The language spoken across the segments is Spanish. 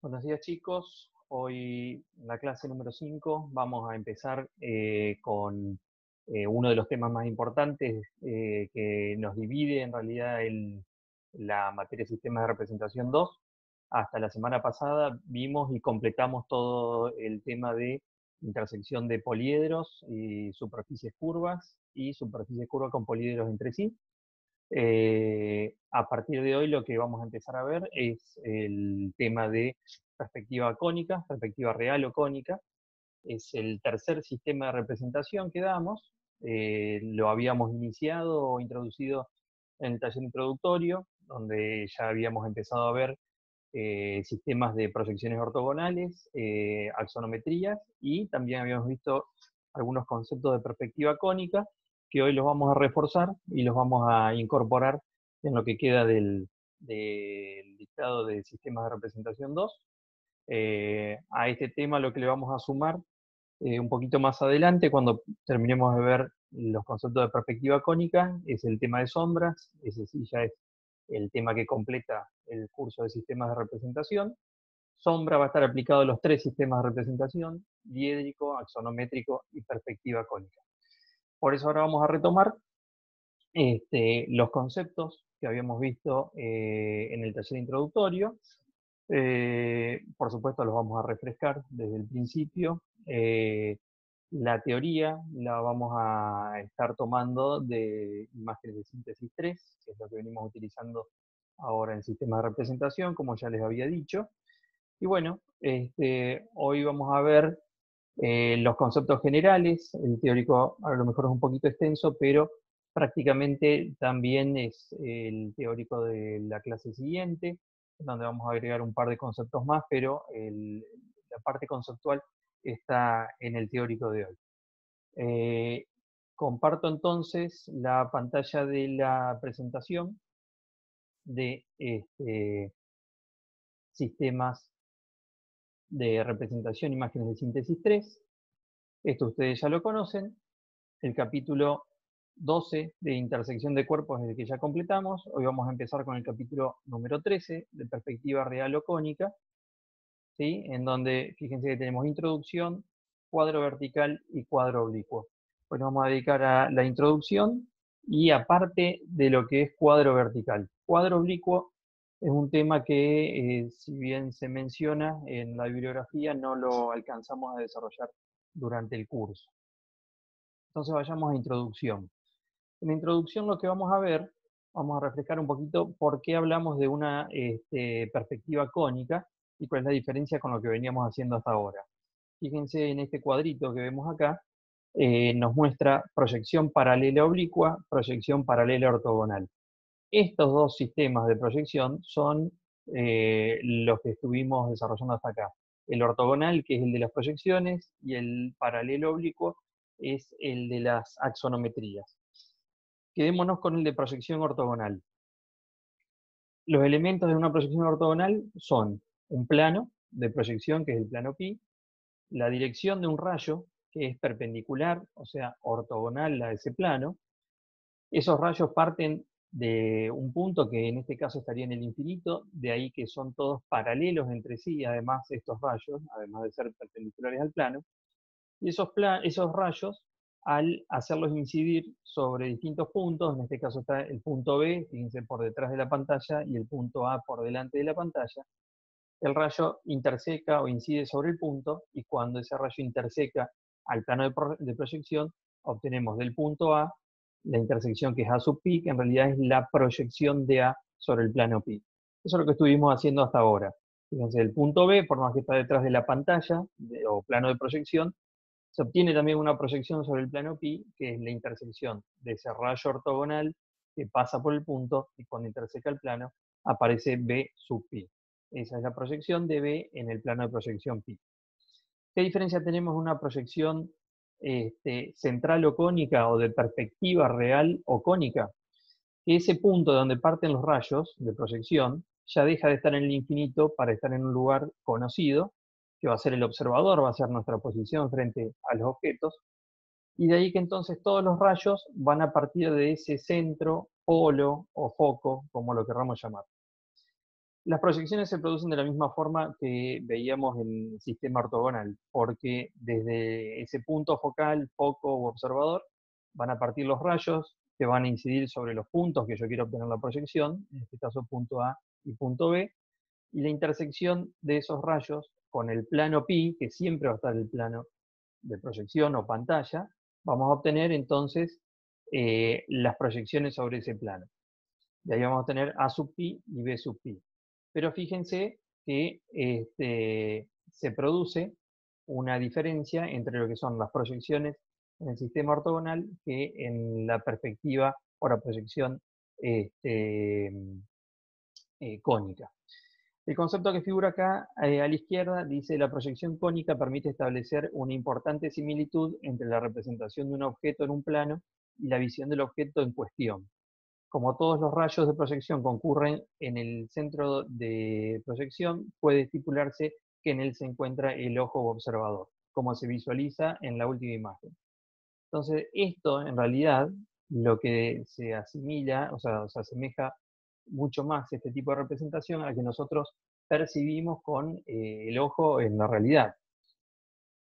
Buenos días chicos, hoy en la clase número 5 vamos a empezar con uno de los temas más importantes que nos divide en realidad la materia de sistemas de representación 2. Hasta la semana pasada vimos y completamos todo el tema de intersección de poliedros y superficies curvas con poliedros entre sí. A partir de hoy lo que vamos a empezar a ver es el tema de perspectiva cónica, perspectiva real o cónica. Es el tercer sistema de representación que damos. Lo habíamos iniciado o introducido en el taller introductorio, donde ya habíamos empezado a ver sistemas de proyecciones ortogonales, axonometrías, y también habíamos visto algunos conceptos de perspectiva cónica, que hoy los vamos a reforzar y los vamos a incorporar en lo que queda del dictado de sistemas de representación 2. A este tema lo que le vamos a sumar un poquito más adelante, cuando terminemos de ver los conceptos de perspectiva cónica, es el tema de sombras. Ese sí ya es el tema que completa el curso de sistemas de representación. Sombra va a estar aplicado a los tres sistemas de representación: diédrico, axonométrico y perspectiva cónica. Por eso ahora vamos a retomar los conceptos que habíamos visto en el taller introductorio. Por supuesto los vamos a refrescar desde el principio. La teoría la vamos a estar tomando de imágenes de síntesis 3, que es lo que venimos utilizando ahora en sistemas de representación, como ya les había dicho. Y bueno, hoy vamos a ver los conceptos generales. El teórico a lo mejor es un poquito extenso, pero prácticamente también es el teórico de la clase siguiente, donde vamos a agregar un par de conceptos más, pero la parte conceptual está en el teórico de hoy. Comparto entonces la pantalla de la presentación de sistemas de representación, imágenes de síntesis 3. Esto ustedes ya lo conocen. El capítulo 12 de intersección de cuerpos es el que ya completamos. Hoy vamos a empezar con el capítulo número 13 de perspectiva real o cónica, ¿sí? En donde, fíjense que tenemos introducción, cuadro vertical y cuadro oblicuo. Pues nos vamos a dedicar a la introducción y aparte de lo que es cuadro vertical. Cuadro oblicuo es un tema que, si bien se menciona en la bibliografía, no lo alcanzamos a desarrollar durante el curso. Entonces vayamos a introducción. En la introducción lo que vamos a ver, vamos a refrescar un poquito por qué hablamos de una perspectiva cónica y cuál es la diferencia con lo que veníamos haciendo hasta ahora. Fíjense en este cuadrito que vemos acá, nos muestra proyección paralela oblicua, proyección paralela ortogonal. Estos dos sistemas de proyección son los que estuvimos desarrollando hasta acá. El ortogonal, que es el de las proyecciones, y el paralelo oblicuo es el de las axonometrías. Quedémonos con el de proyección ortogonal. Los elementos de una proyección ortogonal son un plano de proyección, que es el plano pi, la dirección de un rayo, que es perpendicular, o sea, ortogonal a ese plano. Esos rayos parten de un punto que en este caso estaría en el infinito, de ahí que son todos paralelos entre sí, además estos rayos, además de ser perpendiculares al plano. Y esos rayos, al hacerlos incidir sobre distintos puntos, en este caso está el punto B, fíjense, por detrás de la pantalla, y el punto A por delante de la pantalla, el rayo interseca o incide sobre el punto, y cuando ese rayo interseca al plano de proyección, obtenemos del punto A la intersección, que es A sub pi, que en realidad es la proyección de A sobre el plano pi. Eso es lo que estuvimos haciendo hasta ahora. Fíjense, el punto B, por más que está detrás de la pantalla o plano de proyección, se obtiene también una proyección sobre el plano pi, que es la intersección de ese rayo ortogonal que pasa por el punto, y cuando interseca el plano aparece B sub pi. Esa es la proyección de B en el plano de proyección pi. ¿Qué diferencia tenemos en una proyección central o cónica, o de perspectiva real o cónica? Que ese punto de donde parten los rayos de proyección ya deja de estar en el infinito para estar en un lugar conocido, que va a ser el observador, va a ser nuestra posición frente a los objetos, y de ahí que entonces todos los rayos van a partir de ese centro, polo o foco, como lo querramos llamar. Las proyecciones se producen de la misma forma que veíamos en el sistema ortogonal, porque desde ese punto focal, foco u observador, van a partir los rayos que van a incidir sobre los puntos que yo quiero obtener la proyección, en este caso punto A y punto B, y la intersección de esos rayos con el plano pi, que siempre va a estar el plano de proyección o pantalla, vamos a obtener entonces las proyecciones sobre ese plano. De ahí vamos a tener A sub pi y B sub pi. Pero fíjense que se produce una diferencia entre lo que son las proyecciones en el sistema ortogonal que en la perspectiva o la proyección cónica. El concepto que figura acá a la izquierda dice: la proyección cónica permite establecer una importante similitud entre la representación de un objeto en un plano y la visión del objeto en cuestión. Como todos los rayos de proyección concurren en el centro de proyección, puede estipularse que en él se encuentra el ojo observador, como se visualiza en la última imagen. Entonces, esto en realidad lo que se asimila, o sea, se asemeja mucho más este tipo de representación a la que nosotros percibimos con el ojo en la realidad.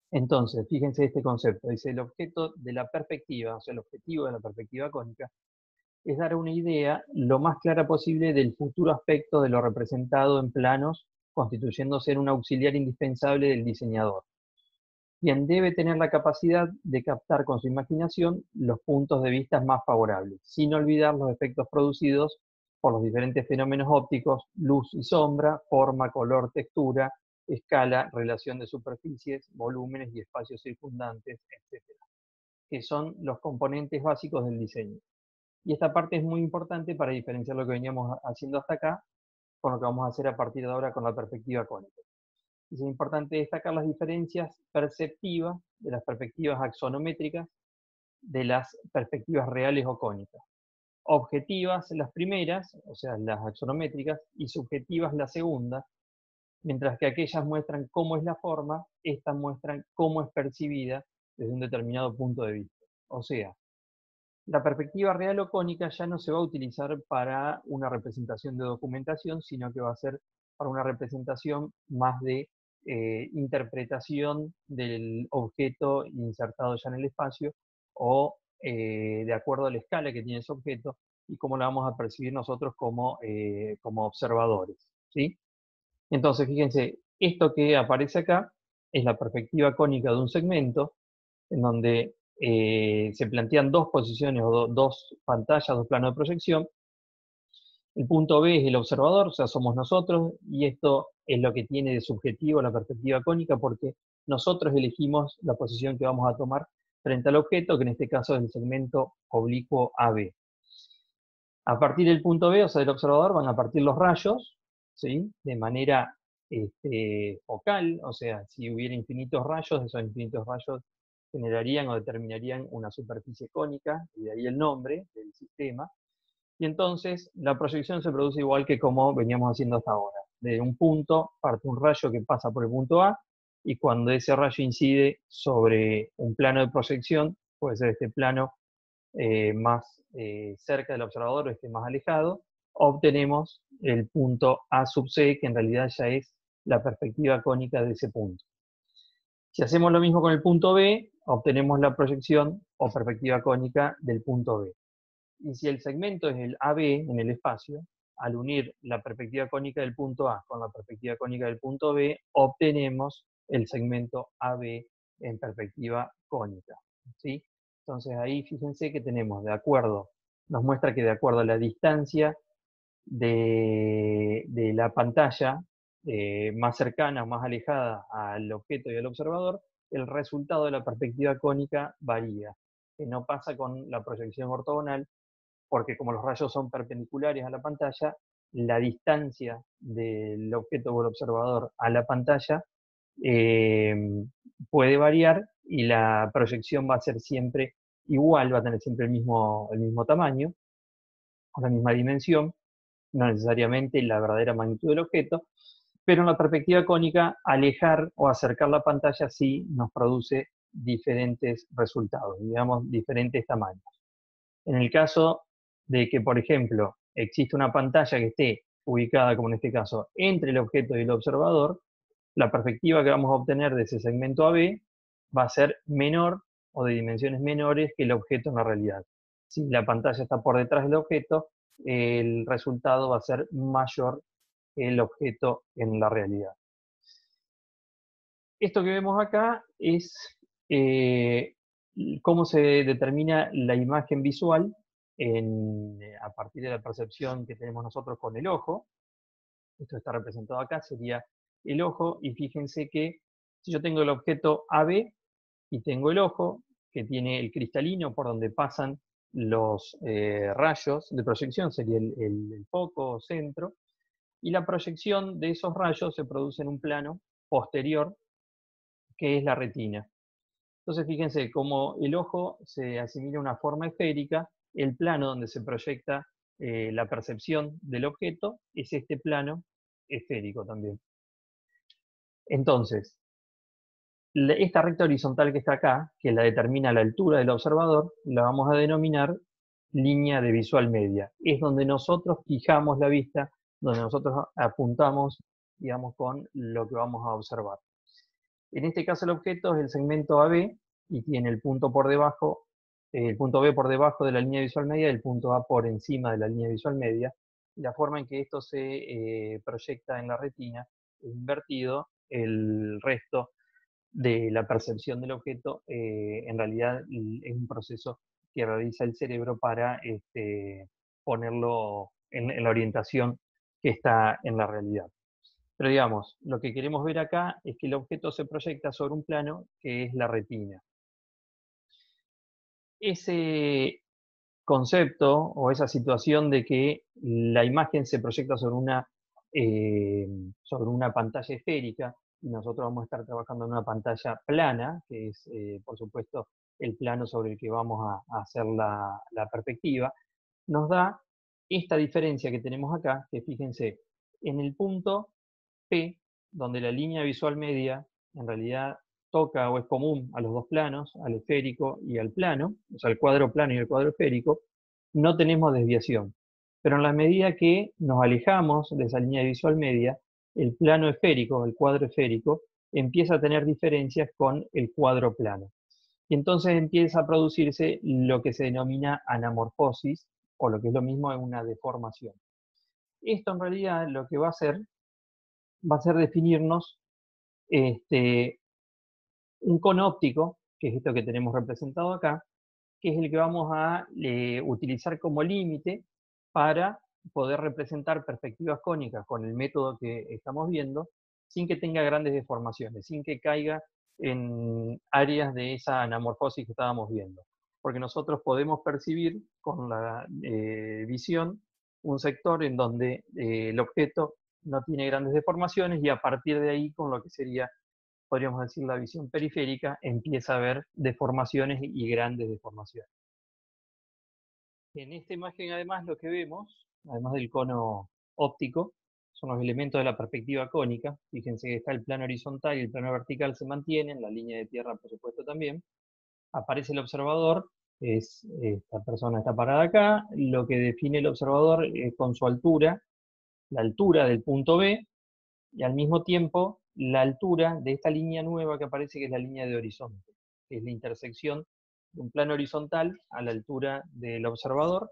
Entonces, fíjense este concepto, dice: el objeto de la perspectiva, o sea, el objetivo de la perspectiva cónica, es dar una idea lo más clara posible del futuro aspecto de lo representado en planos, constituyéndose en un auxiliar indispensable del diseñador, quien debe tener la capacidad de captar con su imaginación los puntos de vista más favorables, sin olvidar los efectos producidos por los diferentes fenómenos ópticos: luz y sombra, forma, color, textura, escala, relación de superficies, volúmenes y espacios circundantes, etc., que son los componentes básicos del diseño. Y esta parte es muy importante para diferenciar lo que veníamos haciendo hasta acá con lo que vamos a hacer a partir de ahora con la perspectiva cónica. Es importante destacar las diferencias perceptivas de las perspectivas axonométricas de las perspectivas reales o cónicas. Objetivas las primeras, o sea, las axonométricas, y subjetivas las segundas, mientras que aquellas muestran cómo es la forma, estas muestran cómo es percibida desde un determinado punto de vista. O sea, la perspectiva real o cónica ya no se va a utilizar para una representación de documentación, sino que va a ser para una representación más de interpretación del objeto insertado ya en el espacio, o de acuerdo a la escala que tiene ese objeto y cómo la vamos a percibir nosotros como observadores, ¿sí? Entonces, fíjense, esto que aparece acá es la perspectiva cónica de un segmento, en donde se plantean dos posiciones o dos pantallas, dos planos de proyección. El punto B es el observador, o sea, somos nosotros, y esto es lo que tiene de subjetivo la perspectiva cónica, porque nosotros elegimos la posición que vamos a tomar frente al objeto, que en este caso es el segmento oblicuo AB. A partir del punto B, o sea, del observador, van a partir los rayos, ¿sí?, de manera focal, o sea, si hubiera infinitos rayos, esos infinitos rayos generarían o determinarían una superficie cónica, y de ahí el nombre del sistema. Y entonces la proyección se produce igual que como veníamos haciendo hasta ahora. De un punto parte un rayo que pasa por el punto A, y cuando ese rayo incide sobre un plano de proyección, puede ser este plano más cerca del observador o este más alejado, obtenemos el punto A sub C, que en realidad ya es la perspectiva cónica de ese punto. Si hacemos lo mismo con el punto B, obtenemos la proyección o perspectiva cónica del punto B. Y si el segmento es el AB en el espacio, al unir la perspectiva cónica del punto A con la perspectiva cónica del punto B, obtenemos el segmento AB en perspectiva cónica, ¿sí? Entonces ahí fíjense que tenemos nos muestra que de acuerdo a la distancia de la pantalla más cercana o más alejada al objeto y al observador, el resultado de la perspectiva cónica varía, que no pasa con la proyección ortogonal, porque como los rayos son perpendiculares a la pantalla, la distancia del objeto o el observador a la pantalla puede variar, y la proyección va a ser siempre igual, va a tener siempre el mismo tamaño, o la misma dimensión, no necesariamente la verdadera magnitud del objeto, pero en la perspectiva cónica, alejar o acercar la pantalla sí nos produce diferentes resultados, digamos, diferentes tamaños. En el caso de que, por ejemplo, existe una pantalla que esté ubicada, como en este caso, entre el objeto y el observador, la perspectiva que vamos a obtener de ese segmento AB va a ser menor o de dimensiones menores que el objeto en la realidad. Si la pantalla está por detrás del objeto, el resultado va a ser mayor que el objeto en la realidad. Esto que vemos acá es cómo se determina la imagen visual a partir de la percepción que tenemos nosotros con el ojo. Esto está representado acá, sería el ojo, y fíjense que si yo tengo el objeto AB y tengo el ojo, que tiene el cristalino por donde pasan los rayos de proyección, sería el foco o centro, y la proyección de esos rayos se produce en un plano posterior, que es la retina. Entonces fíjense, como el ojo se asimila a una forma esférica, el plano donde se proyecta la percepción del objeto es este plano esférico también. Entonces, esta recta horizontal que está acá, que la determina la altura del observador, la vamos a denominar línea de visual media. Es donde nosotros fijamos la vista, donde nosotros apuntamos, digamos, con lo que vamos a observar. En este caso el objeto es el segmento AB y tiene el punto por debajo, el punto B por debajo de la línea visual media y el punto A por encima de la línea visual media. Y la forma en que esto se proyecta en la retina es invertido. El resto de la percepción del objeto en realidad es un proceso que realiza el cerebro para ponerlo en la orientación que está en la realidad. Pero digamos, lo que queremos ver acá es que el objeto se proyecta sobre un plano que es la retina. Ese concepto o esa situación de que la imagen se proyecta sobre una pantalla esférica y nosotros vamos a estar trabajando en una pantalla plana, que es, por supuesto, el plano sobre el que vamos a hacer la perspectiva, nos da esta diferencia que tenemos acá, que fíjense, en el punto P, donde la línea visual media en realidad toca o es común a los dos planos, al esférico y al plano, o sea, el cuadro plano y el cuadro esférico, no tenemos desviación. Pero en la medida que nos alejamos de esa línea visual media, el plano esférico, el cuadro esférico, empieza a tener diferencias con el cuadro plano. Y entonces empieza a producirse lo que se denomina anamorfosis, o lo que es lo mismo, es una deformación. Esto en realidad lo que va a hacer definirnos un cono óptico, que es esto que tenemos representado acá, que es el que vamos a utilizar como límite para poder representar perspectivas cónicas con el método que estamos viendo, sin que tenga grandes deformaciones, sin que caiga en áreas de esa anamorfosis que estábamos viendo. Porque nosotros podemos percibir con la visión un sector en donde el objeto no tiene grandes deformaciones y a partir de ahí, con lo que sería, podríamos decir, la visión periférica, empieza a haber deformaciones y grandes deformaciones. En esta imagen además lo que vemos, además del cono óptico, son los elementos de la perspectiva cónica. Fíjense que está el plano horizontal y el plano vertical se mantienen, la línea de tierra por supuesto también. Aparece el observador, esta persona está parada acá, lo que define el observador es con su altura, la altura del punto B, y al mismo tiempo la altura de esta línea nueva que aparece, que es la línea de horizonte, que es la intersección de un plano horizontal a la altura del observador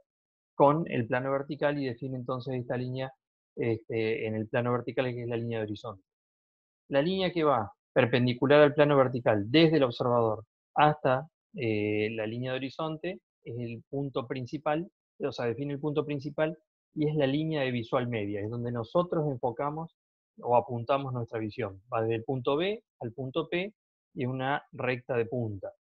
con el plano vertical y define entonces esta línea en el plano vertical, que es la línea de horizonte. La línea que va perpendicular al plano vertical desde el observador hasta la línea de horizonte es el punto principal, o sea, define el punto principal y es la línea de visual media, es donde nosotros enfocamos o apuntamos nuestra visión. Va desde el punto B al punto P y es una recta de punta.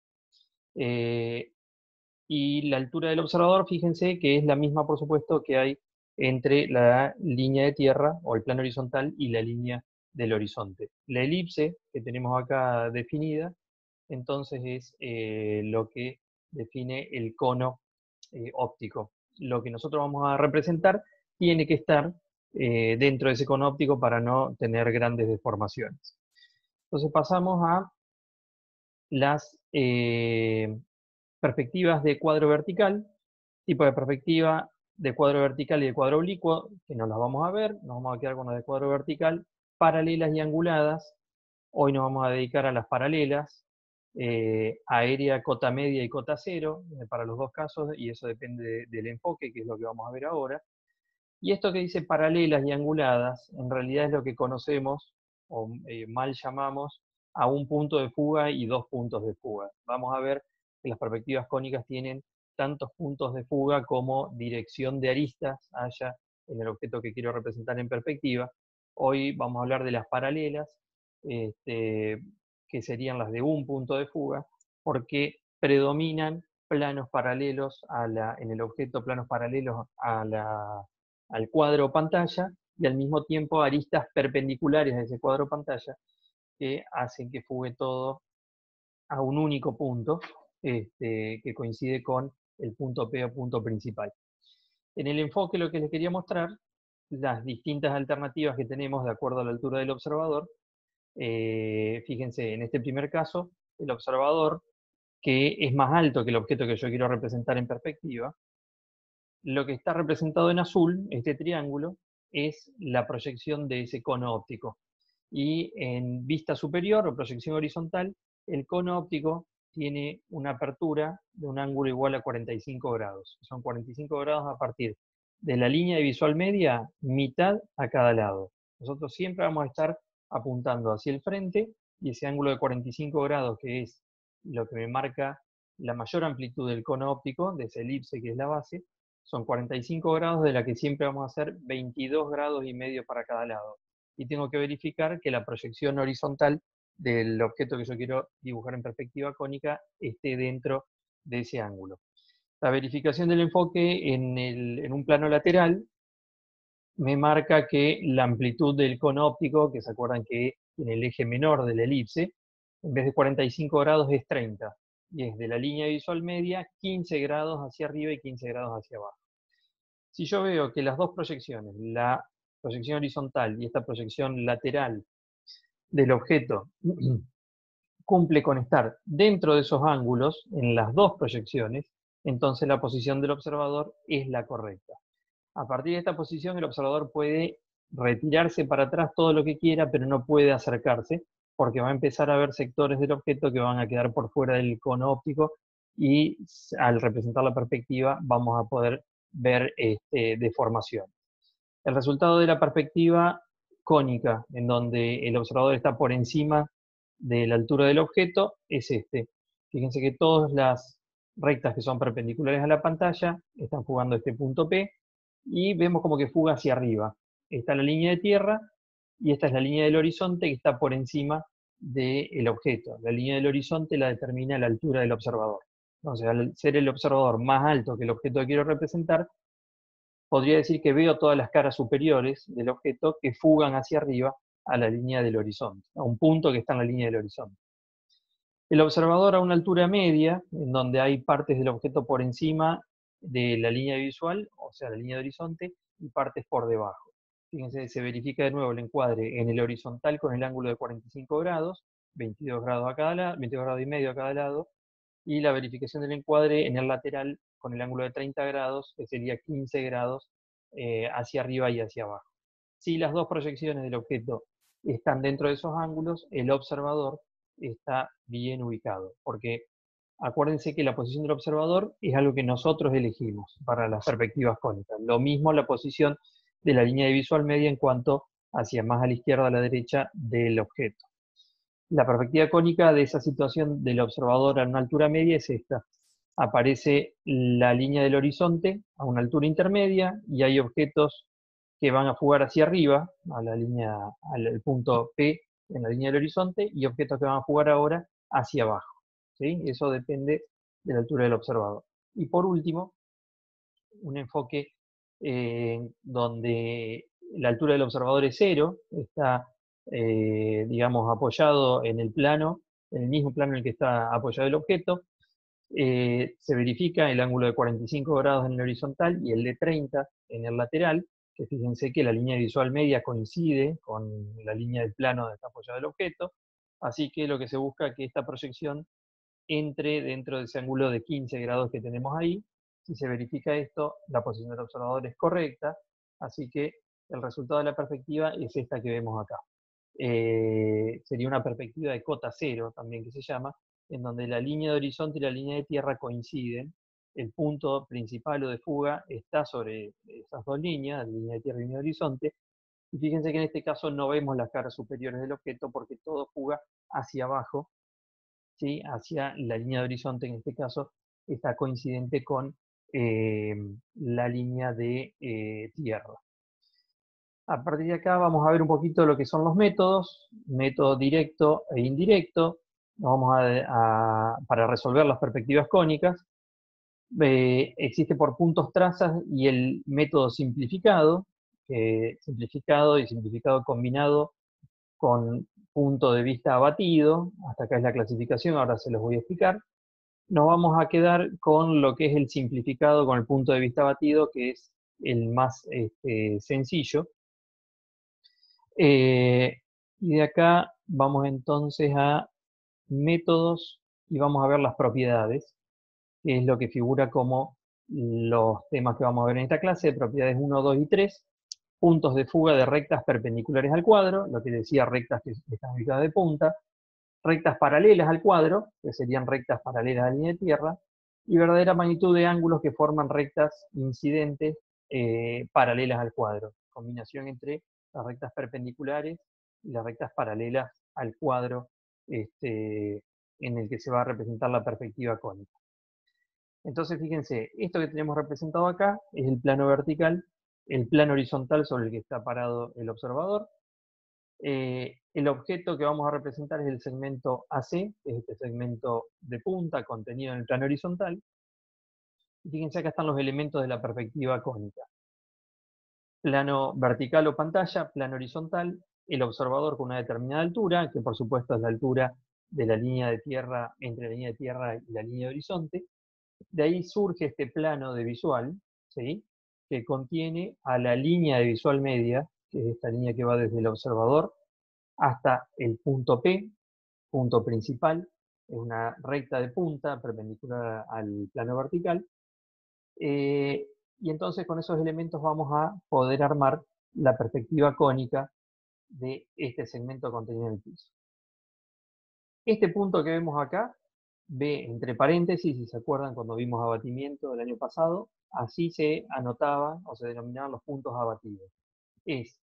Y la altura del observador, fíjense que es la misma, por supuesto, que hay entre la línea de tierra o el plano horizontal y la línea del horizonte. La elipse que tenemos acá definida, entonces es lo que define el cono óptico. Lo que nosotros vamos a representar tiene que estar dentro de ese cono óptico para no tener grandes deformaciones. Entonces pasamos a las perspectivas de cuadro vertical, tipo de perspectiva de cuadro vertical y de cuadro oblicuo, que nos las vamos a ver, nos vamos a quedar con las de cuadro vertical, paralelas y anguladas. Hoy nos vamos a dedicar a las paralelas, aérea, cota media y cota cero, para los dos casos, y eso depende del enfoque, que es lo que vamos a ver ahora. Y esto que dice paralelas y anguladas, en realidad es lo que conocemos, o mal llamamos, a un punto de fuga y dos puntos de fuga. Vamos a ver que las perspectivas cónicas tienen tantos puntos de fuga como dirección de aristas haya en el objeto que quiero representar en perspectiva. Hoy vamos a hablar de las paralelas, que serían las de un punto de fuga, porque predominan planos paralelos en el objeto, planos paralelos al cuadro o pantalla, y al mismo tiempo aristas perpendiculares a ese cuadro o pantalla que hacen que fugue todo a un único punto, que coincide con el punto P o punto principal. En el enfoque lo que les quería mostrar, las distintas alternativas que tenemos de acuerdo a la altura del observador. Fíjense, en este primer caso, el observador, que es más alto que el objeto que yo quiero representar en perspectiva, lo que está representado en azul, este triángulo, es la proyección de ese cono óptico. Y en vista superior o proyección horizontal, el cono óptico tiene una apertura de un ángulo igual a 45 grados. Son 45 grados a partir de la línea de visual media, mitad a cada lado. Nosotros siempre vamos a estar apuntando hacia el frente, y ese ángulo de 45 grados, que es lo que me marca la mayor amplitud del cono óptico, de esa elipse que es la base, son 45 grados, de la que siempre vamos a hacer 22 grados y medio para cada lado. Y tengo que verificar que la proyección horizontal del objeto que yo quiero dibujar en perspectiva cónica esté dentro de ese ángulo. La verificación del enfoque en un plano lateral me marca que la amplitud del cono óptico, que se acuerdan que en el eje menor de la elipse, en vez de 45 grados es 30. Y es de la línea visual media 15 grados hacia arriba y 15 grados hacia abajo. Si yo veo que las dos proyecciones, la proyección horizontal y esta proyección lateral del objeto, cumple con estar dentro de esos ángulos, en las dos proyecciones, entonces la posición del observador es la correcta. A partir de esta posición, el observador puede retirarse para atrás todo lo que quiera, pero no puede acercarse, porque va a empezar a ver sectores del objeto que van a quedar por fuera del cono óptico, y al representar la perspectiva vamos a poder ver deformación. El resultado de la perspectiva cónica, en donde el observador está por encima de la altura del objeto, es este. Fíjense que todas las rectas que son perpendiculares a la pantalla están jugando este punto P, y vemos como que fuga hacia arriba. Está la línea de tierra, y esta es la línea del horizonte que está por encima del objeto. La línea del horizonte la determina la altura del observador. Entonces, al ser el observador más alto que el objeto que quiero representar, podría decir que veo todas las caras superiores del objeto que fugan hacia arriba a la línea del horizonte, a un punto que está en la línea del horizonte. El observador a una altura media, en donde hay partes del objeto por encima de la línea visual, o sea, la línea de horizonte, y partes por debajo. Fíjense, se verifica de nuevo el encuadre en el horizontal con el ángulo de 45 grados, 22 grados a cada lado, 22 grados y medio a cada lado, y la verificación del encuadre en el lateral con el ángulo de 30 grados, que sería 15 grados hacia arriba y hacia abajo. Si las dos proyecciones del objeto están dentro de esos ángulos, el observador está bien ubicado, porque acuérdense que la posición del observador es algo que nosotros elegimos para las perspectivas cónicas. Lo mismo la posición de la línea de visual media en cuanto hacia más a la izquierda o a la derecha del objeto. La perspectiva cónica de esa situación del observador a una altura media es esta. Aparece la línea del horizonte a una altura intermedia, y hay objetos que van a fugar hacia arriba, a la línea, al punto P en la línea del horizonte, y objetos que van a fugar ahora hacia abajo. ¿Sí? Eso depende de la altura del observador. Y por último, un enfoque donde la altura del observador es 0, está, digamos, apoyado en el plano, en el mismo plano en el que está apoyado el objeto. Se verifica el ángulo de 45 grados en el horizontal y el de 30 en el lateral, que fíjense que la línea visual media coincide con la línea del plano donde está apoyado el objeto, así que lo que se busca es que esta proyección entre dentro de ese ángulo de 15 grados que tenemos ahí, Si se verifica esto, la posición del observador es correcta, así que el resultado de la perspectiva es esta que vemos acá. Sería una perspectiva de cota cero, también que se llama, en donde la línea de horizonte y la línea de tierra coinciden. El punto principal o de fuga está sobre esas dos líneas, la línea de tierra y línea de horizonte. Y fíjense que en este caso no vemos las caras superiores del objeto porque todo fuga hacia abajo, ¿sí? Hacia la línea de horizonte, en este caso está coincidente con la línea de tierra. A partir de acá vamos a ver un poquito lo que son los métodos, método directo e indirecto. Vamos para resolver las perspectivas cónicas. Existe por puntos trazas y el método simplificado, simplificado combinado con punto de vista abatido. Hasta acá es la clasificación, ahora se los voy a explicar. Nos vamos a quedar con lo que es el simplificado con el punto de vista abatido, que es el más sencillo. Y de acá vamos entonces a métodos y vamos a ver las propiedades, que es lo que figura como los temas que vamos a ver en esta clase, propiedades 1, 2 y 3, puntos de fuga de rectas perpendiculares al cuadro, lo que decía rectas que están ubicadas de punta, rectas paralelas al cuadro, que serían rectas paralelas a la línea de tierra, y verdadera magnitud de ángulos que forman rectas incidentes paralelas al cuadro, combinación entre las rectas perpendiculares y las rectas paralelas al cuadro en el que se va a representar la perspectiva cónica. Entonces, fíjense, esto que tenemos representado acá es el plano vertical, el plano horizontal sobre el que está parado el observador. El objeto que vamos a representar es el segmento AC, que es este segmento de punta contenido en el plano horizontal. Y fíjense, acá están los elementos de la perspectiva cónica. Plano vertical o pantalla, plano horizontal, el observador con una determinada altura, que por supuesto es la altura de la línea de tierra, entre la línea de tierra y la línea de horizonte. De ahí surge este plano de visual, ¿sí? Que contiene a la línea de visual media, que es esta línea que va desde el observador hasta el punto P, punto principal, es una recta de punta perpendicular al plano vertical. Y entonces con esos elementos vamos a poder armar la perspectiva cónica de este segmento contenido en el piso. Este punto que vemos acá, ve entre paréntesis, si se acuerdan cuando vimos abatimiento del año pasado, así se anotaban o se denominaban los puntos abatidos. Es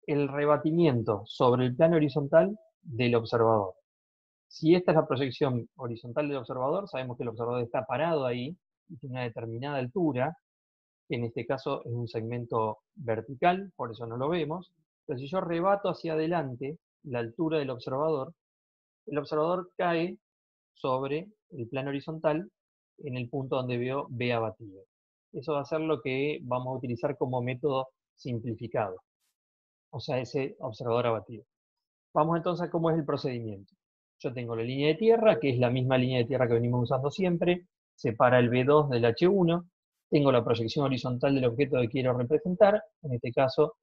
el rebatimiento sobre el plano horizontal del observador. Si esta es la proyección horizontal del observador, sabemos que el observador está parado ahí y tiene una determinada altura, que en este caso es un segmento vertical, por eso no lo vemos. Pero si yo rebato hacia adelante la altura del observador, el observador cae sobre el plano horizontal en el punto donde veo B abatido. Eso va a ser lo que vamos a utilizar como método simplificado, o sea, ese observador abatido. Vamos entonces a cómo es el procedimiento. Yo tengo la línea de tierra, que es la misma línea de tierra que venimos usando siempre, separa el B2 del H1, tengo la proyección horizontal del objeto que quiero representar, en este caso,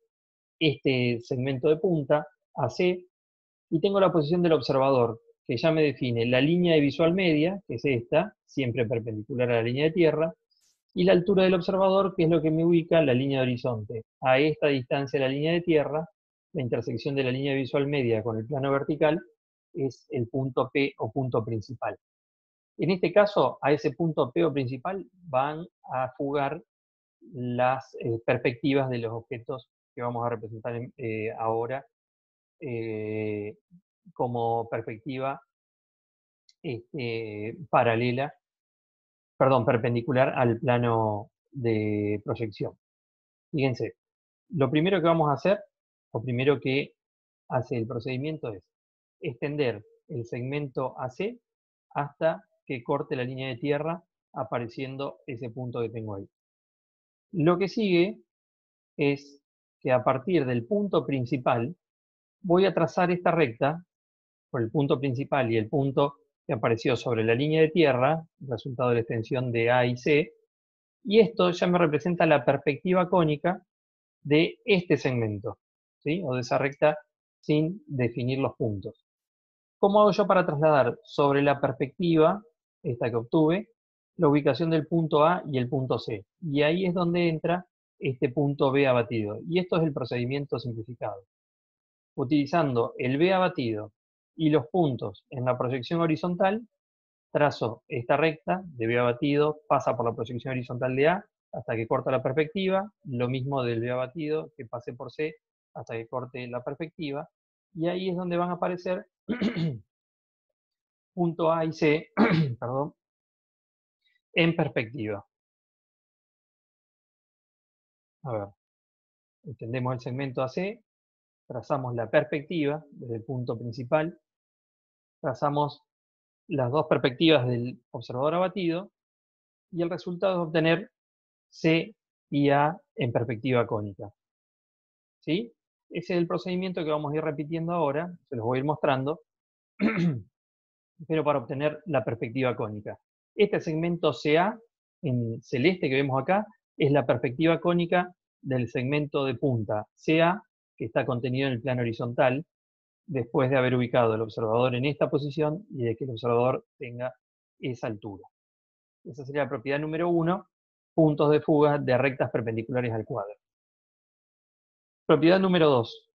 este segmento de punta, AC, y tengo la posición del observador, que ya me define la línea de visual media, que es esta, siempre perpendicular a la línea de tierra, y la altura del observador, que es lo que me ubica la línea de horizonte. A esta distancia de la línea de tierra, la intersección de la línea visual media con el plano vertical, es el punto P o punto principal. En este caso, a ese punto P o principal van a fugar las perspectivas de los objetos que vamos a representar ahora como perspectiva perpendicular al plano de proyección. Fíjense, lo primero que vamos a hacer, o primero que hace el procedimiento es extender el segmento AC hasta que corte la línea de tierra apareciendo ese punto que tengo ahí. Lo que sigue es que a partir del punto principal voy a trazar esta recta por el punto principal y el punto que apareció sobre la línea de tierra, resultado de la extensión de A y C, y esto ya me representa la perspectiva cónica de este segmento, ¿sí? O de esa recta sin definir los puntos. ¿Cómo hago yo para trasladar sobre la perspectiva, esta que obtuve, la ubicación del punto A y el punto C. Y ahí es donde entra este punto B abatido. Y esto es el procedimiento simplificado. Utilizando el B abatido y los puntos en la proyección horizontal, trazo esta recta de B abatido, pasa por la proyección horizontal de A hasta que corta la perspectiva, lo mismo del B abatido que pase por C hasta que corte la perspectiva, y ahí es donde van a aparecer punto A y C, perdón, en perspectiva. A ver, extendemos el segmento AC, trazamos la perspectiva desde el punto principal, trazamos las dos perspectivas del observador abatido, y el resultado es obtener C y A en perspectiva cónica. ¿Sí? Ese es el procedimiento que vamos a ir repitiendo ahora, se los voy a ir mostrando, pero para obtener la perspectiva cónica. Este segmento CA, en celeste que vemos acá, es la perspectiva cónica del segmento de punta CA, que está contenido en el plano horizontal, después de haber ubicado el observador en esta posición y de que el observador tenga esa altura. Esa sería la propiedad número 1, puntos de fuga de rectas perpendiculares al cuadro. Propiedad número 2,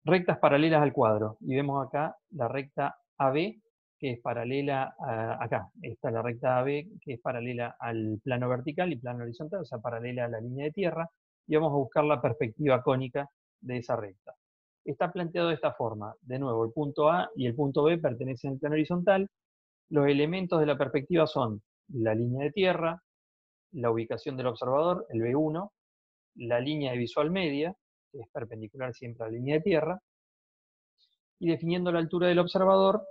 rectas paralelas al cuadro. Y vemos acá la recta AB, que es paralela acá. Esta es la recta AB, que es paralela al plano vertical y plano horizontal, o sea, paralela a la línea de tierra. Y vamos a buscar la perspectiva cónica de esa recta. Está planteado de esta forma. De nuevo, el punto A y el punto B pertenecen al plano horizontal. Los elementos de la perspectiva son la línea de tierra, la ubicación del observador, el B1, la línea de visual media, que es perpendicular siempre a la línea de tierra, y definiendo la altura del observador,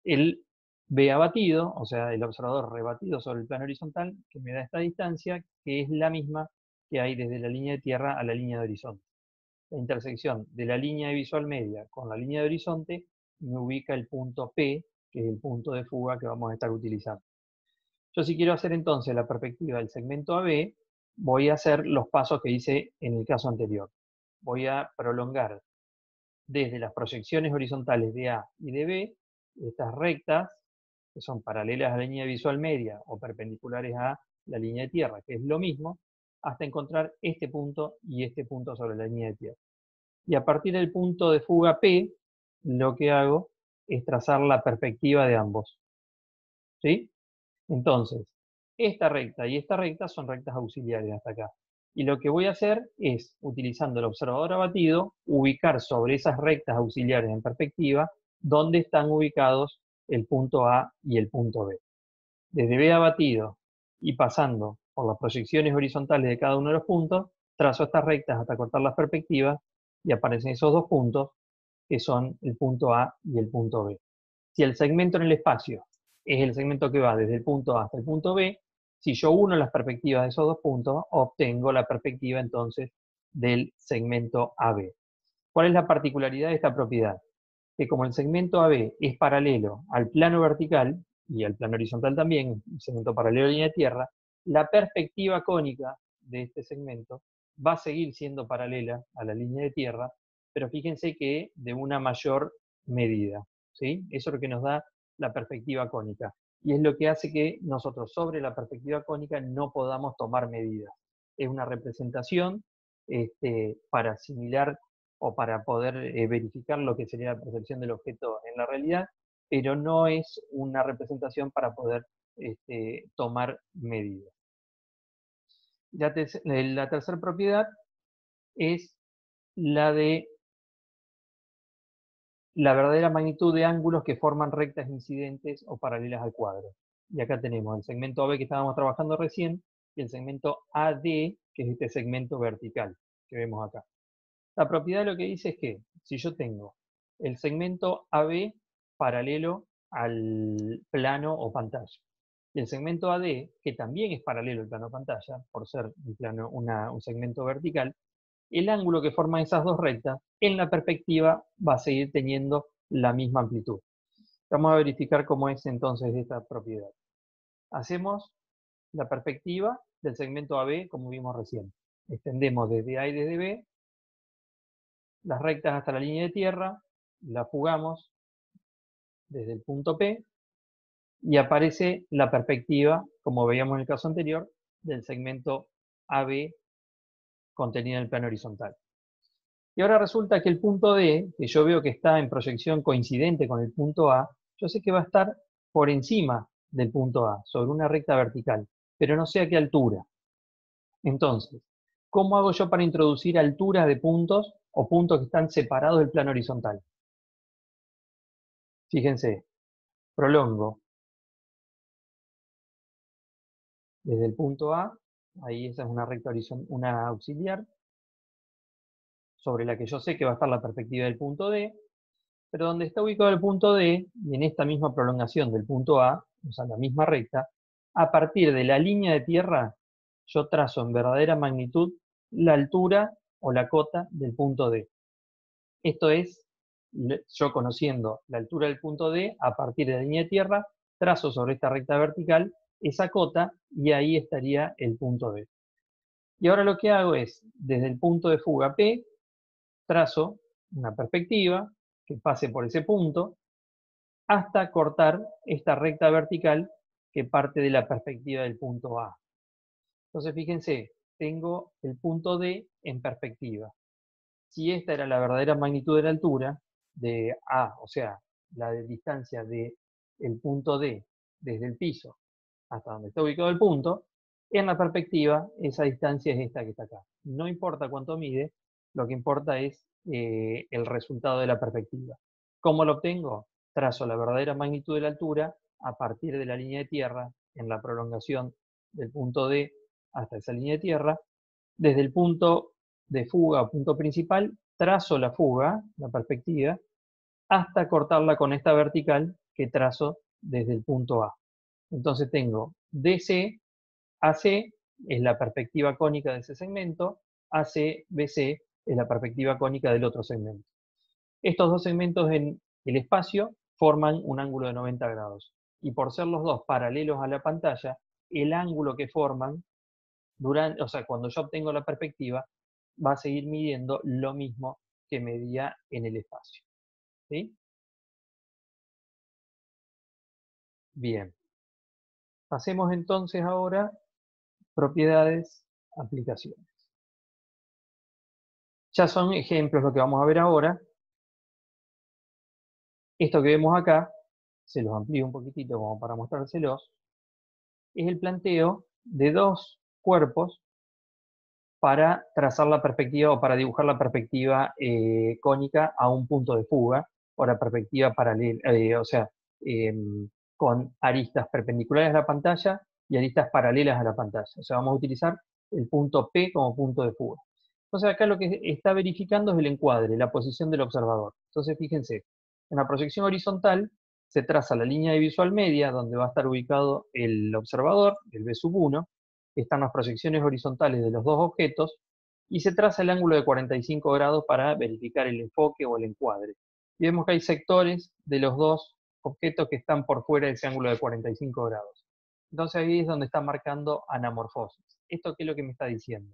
el B abatido, o sea, el observador rebatido sobre el plano horizontal, que me da esta distancia, que es la misma que hay desde la línea de tierra a la línea de horizonte. La intersección de la línea de visual media con la línea de horizonte me ubica el punto P, que es el punto de fuga que vamos a estar utilizando. Yo si quiero hacer entonces la perspectiva del segmento AB, voy a hacer los pasos que hice en el caso anterior. Voy a prolongar desde las proyecciones horizontales de A y de B, estas rectas, que son paralelas a la línea visual media o perpendiculares a la línea de tierra, que es lo mismo, hasta encontrar este punto y este punto sobre la línea de tierra. Y a partir del punto de fuga P, lo que hago es trazar la perspectiva de ambos. ¿Sí? Entonces, esta recta y esta recta son rectas auxiliares hasta acá. Y lo que voy a hacer es, utilizando el observador abatido, ubicar sobre esas rectas auxiliares en perspectiva dónde están ubicados el punto A y el punto B. Desde B abatido y pasando por las proyecciones horizontales de cada uno de los puntos, trazo estas rectas hasta cortar las perspectivas y aparecen esos dos puntos que son el punto A y el punto B. Si el segmento en el espacio es el segmento que va desde el punto A hasta el punto B, si yo uno las perspectivas de esos dos puntos, obtengo la perspectiva entonces del segmento AB. ¿Cuál es la particularidad de esta propiedad? Que como el segmento AB es paralelo al plano vertical y al plano horizontal también, un segmento paralelo a la línea de tierra, la perspectiva cónica de este segmento va a seguir siendo paralela a la línea de tierra, pero fíjense que de una mayor medida. ¿Sí? Eso es lo que nos da la perspectiva cónica. Y es lo que hace que nosotros sobre la perspectiva cónica no podamos tomar medidas. Es una representación para asimilar o para poder verificar lo que sería la percepción del objeto en la realidad, pero no es una representación para poder tomar medidas. La tercera propiedad es la de la verdadera magnitud de ángulos que forman rectas incidentes o paralelas al cuadro. Y acá tenemos el segmento AB que estábamos trabajando recién y el segmento AD, que es este segmento vertical que vemos acá. La propiedad lo que dice es que si yo tengo el segmento AB paralelo al plano o pantalla y el segmento AD, que también es paralelo al plano o pantalla, por ser un segmento vertical, el ángulo que forman esas dos rectas en la perspectiva va a seguir teniendo la misma amplitud. Vamos a verificar cómo es entonces esta propiedad. Hacemos la perspectiva del segmento AB como vimos recién. Extendemos desde A y desde B las rectas hasta la línea de tierra, la fugamos desde el punto P y aparece la perspectiva como veíamos en el caso anterior, del segmento AB contenido en el plano horizontal. Y ahora resulta que el punto D, que yo veo que está en proyección coincidente con el punto A, yo sé que va a estar por encima del punto A, sobre una recta vertical, pero no sé a qué altura. Entonces, ¿cómo hago yo para introducir alturas de puntos o puntos que están separados del plano horizontal? Fíjense, prolongo desde el punto A, ahí esa es una recta horizontal, una auxiliar, sobre la que yo sé que va a estar la perspectiva del punto D, pero donde está ubicado el punto D, y en esta misma prolongación del punto A, o sea, la misma recta, a partir de la línea de tierra, yo trazo en verdadera magnitud la altura o la cota del punto D. Esto es, yo conociendo la altura del punto D, a partir de la línea de tierra, trazo sobre esta recta vertical esa cota y ahí estaría el punto D. Y ahora lo que hago es, desde el punto de fuga P, trazo una perspectiva que pase por ese punto hasta cortar esta recta vertical que parte de la perspectiva del punto A. Entonces fíjense, tengo el punto D en perspectiva. Si esta era la verdadera magnitud de la altura de A, o sea, la de distancia del punto D desde el piso hasta donde está ubicado el punto, en la perspectiva esa distancia es esta que está acá. No importa cuánto mide, lo que importa es el resultado de la perspectiva. ¿Cómo lo obtengo? Trazo la verdadera magnitud de la altura a partir de la línea de tierra en la prolongación del punto D hasta esa línea de tierra. Desde el punto de fuga o punto principal, trazo la fuga, la perspectiva, hasta cortarla con esta vertical que trazo desde el punto A. Entonces tengo DC, AC es la perspectiva cónica de ese segmento, AC, BC es la perspectiva cónica del otro segmento. Estos dos segmentos en el espacio forman un ángulo de 90 grados. Y por ser los dos paralelos a la pantalla, el ángulo que forman, o sea, cuando yo obtengo la perspectiva, va a seguir midiendo lo mismo que medía en el espacio. ¿Sí? Bien. Pasemos entonces ahora propiedades, aplicaciones. Ya son ejemplos lo que vamos a ver ahora. Esto que vemos acá, se los amplío un poquitito como para mostrárselos, es el planteo de dos cuerpos para trazar la perspectiva o para dibujar la perspectiva cónica a un punto de fuga o la perspectiva paralela, o sea, con aristas perpendiculares a la pantalla y aristas paralelas a la pantalla. O sea, vamos a utilizar el punto P como punto de fuga. Entonces acá lo que está verificando es el encuadre, la posición del observador. Entonces fíjense, en la proyección horizontal se traza la línea de visual media donde va a estar ubicado el observador, el B1, están las proyecciones horizontales de los dos objetos y se traza el ángulo de 45 grados para verificar el enfoque o el encuadre. Y vemos que hay sectores de los dos objetos que están por fuera de ese ángulo de 45 grados. Entonces ahí es donde está marcando anamorfosis. ¿Esto qué es lo que me está diciendo?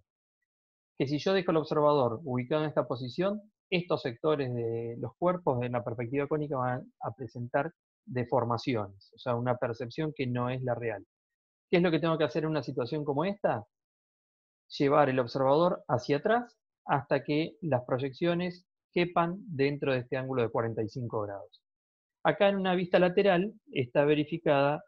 Que si yo dejo el observador ubicado en esta posición, estos sectores de los cuerpos en la perspectiva cónica van a presentar deformaciones, o sea, una percepción que no es la real. ¿Qué es lo que tengo que hacer en una situación como esta? Llevar el observador hacia atrás hasta que las proyecciones quepan dentro de este ángulo de 45 grados. Acá en una vista lateral está verificada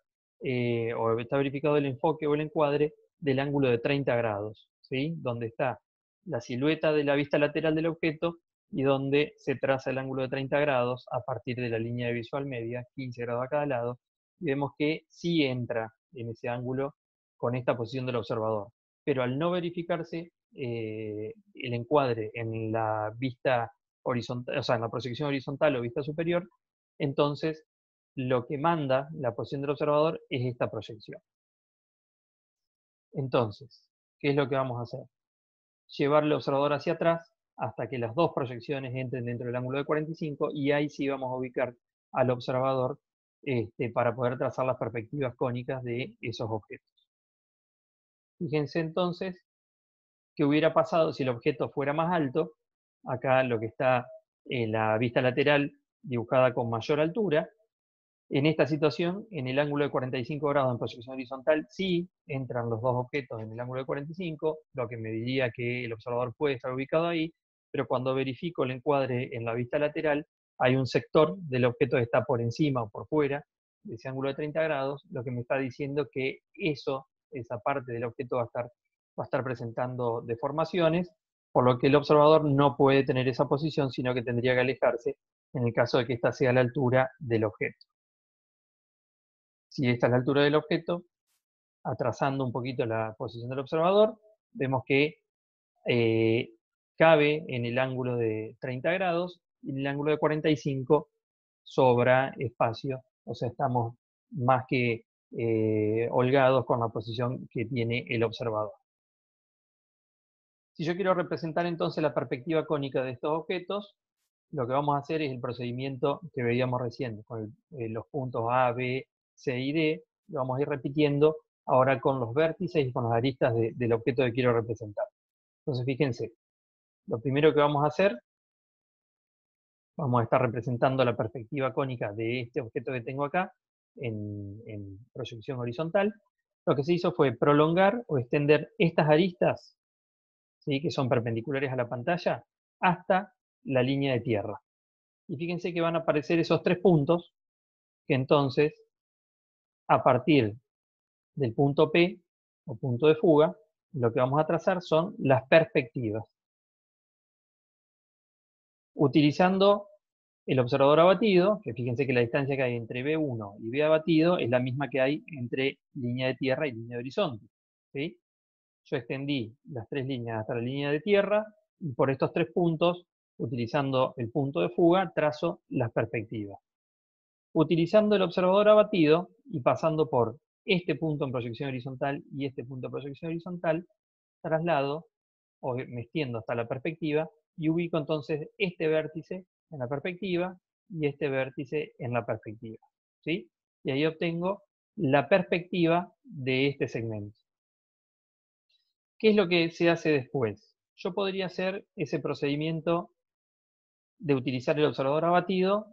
o está verificado el enfoque o el encuadre del ángulo de 30 grados, ¿sí? Donde está la silueta de la vista lateral del objeto y donde se traza el ángulo de 30 grados a partir de la línea de visual media, 15 grados a cada lado, y vemos que sí entra en ese ángulo con esta posición del observador. Pero al no verificarse el encuadre en la vista horizontal, o sea, en la proyección horizontal o vista superior, entonces lo que manda la posición del observador es esta proyección. Entonces, ¿qué es lo que vamos a hacer? Llevar el observador hacia atrás hasta que las dos proyecciones entren dentro del ángulo de 45 y ahí sí vamos a ubicar al observador para poder trazar las perspectivas cónicas de esos objetos. Fíjense entonces qué hubiera pasado si el objeto fuera más alto. Acá lo que está en la vista lateral dibujada con mayor altura, En esta situación, en el ángulo de 45 grados en proyección horizontal, sí entran los dos objetos en el ángulo de 45, lo que me diría que el observador puede estar ubicado ahí, pero cuando verifico el encuadre en la vista lateral, hay un sector del objeto que está por encima o por fuera de ese ángulo de 30 grados, lo que me está diciendo que esa parte del objeto va a estar presentando deformaciones, por lo que el observador no puede tener esa posición, sino que tendría que alejarse en el caso de que ésta sea la altura del objeto. Si esta es la altura del objeto, atrasando un poquito la posición del observador, vemos que cabe en el ángulo de 30 grados y en el ángulo de 45 sobra espacio, o sea, estamos más que holgados con la posición que tiene el observador. Si yo quiero representar entonces la perspectiva cónica de estos objetos, lo que vamos a hacer es el procedimiento que veíamos recién, con los puntos A, B, C y D, lo vamos a ir repitiendo ahora con los vértices y con las aristas del objeto que quiero representar. Entonces, fíjense, lo primero que vamos a hacer, vamos a estar representando la perspectiva cónica de este objeto que tengo acá, en proyección horizontal. Lo que se hizo fue prolongar o extender estas aristas, ¿sí?, que son perpendiculares a la pantalla, hasta la línea de tierra. Y fíjense que van a aparecer esos tres puntos, que entonces, a partir del punto P, o punto de fuga, lo que vamos a trazar son las perspectivas. Utilizando el observador abatido, que fíjense que la distancia que hay entre B1 y B abatido es la misma que hay entre línea de tierra y línea de horizonte, ¿sí? Yo extendí las tres líneas hasta la línea de tierra, y por estos tres puntos, utilizando el punto de fuga, trazo las perspectivas. Utilizando el observador abatido y pasando por este punto en proyección horizontal y este punto en proyección horizontal, traslado o me extiendo hasta la perspectiva y ubico entonces este vértice en la perspectiva y este vértice en la perspectiva, ¿sí? Y ahí obtengo la perspectiva de este segmento. ¿Qué es lo que se hace después? Yo podría hacer ese procedimiento de utilizar el observador abatido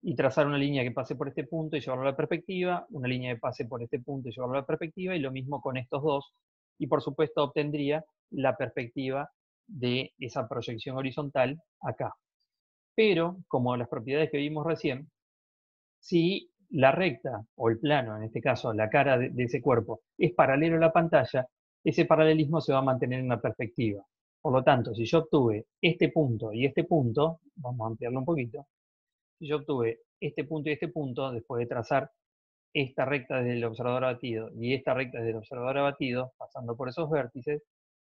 y trazar una línea que pase por este punto y llevarlo a la perspectiva, una línea que pase por este punto y llevarlo a la perspectiva, y lo mismo con estos dos, y por supuesto obtendría la perspectiva de esa proyección horizontal acá. Pero, como las propiedades que vimos recién, si la recta, o el plano, en este caso la cara de ese cuerpo, es paralelo a la pantalla, ese paralelismo se va a mantener en la perspectiva. Por lo tanto, si yo obtuve este punto y este punto, vamos a ampliarlo un poquito, si yo obtuve este punto y este punto, después de trazar esta recta desde el observador abatido y esta recta desde el observador abatido, pasando por esos vértices,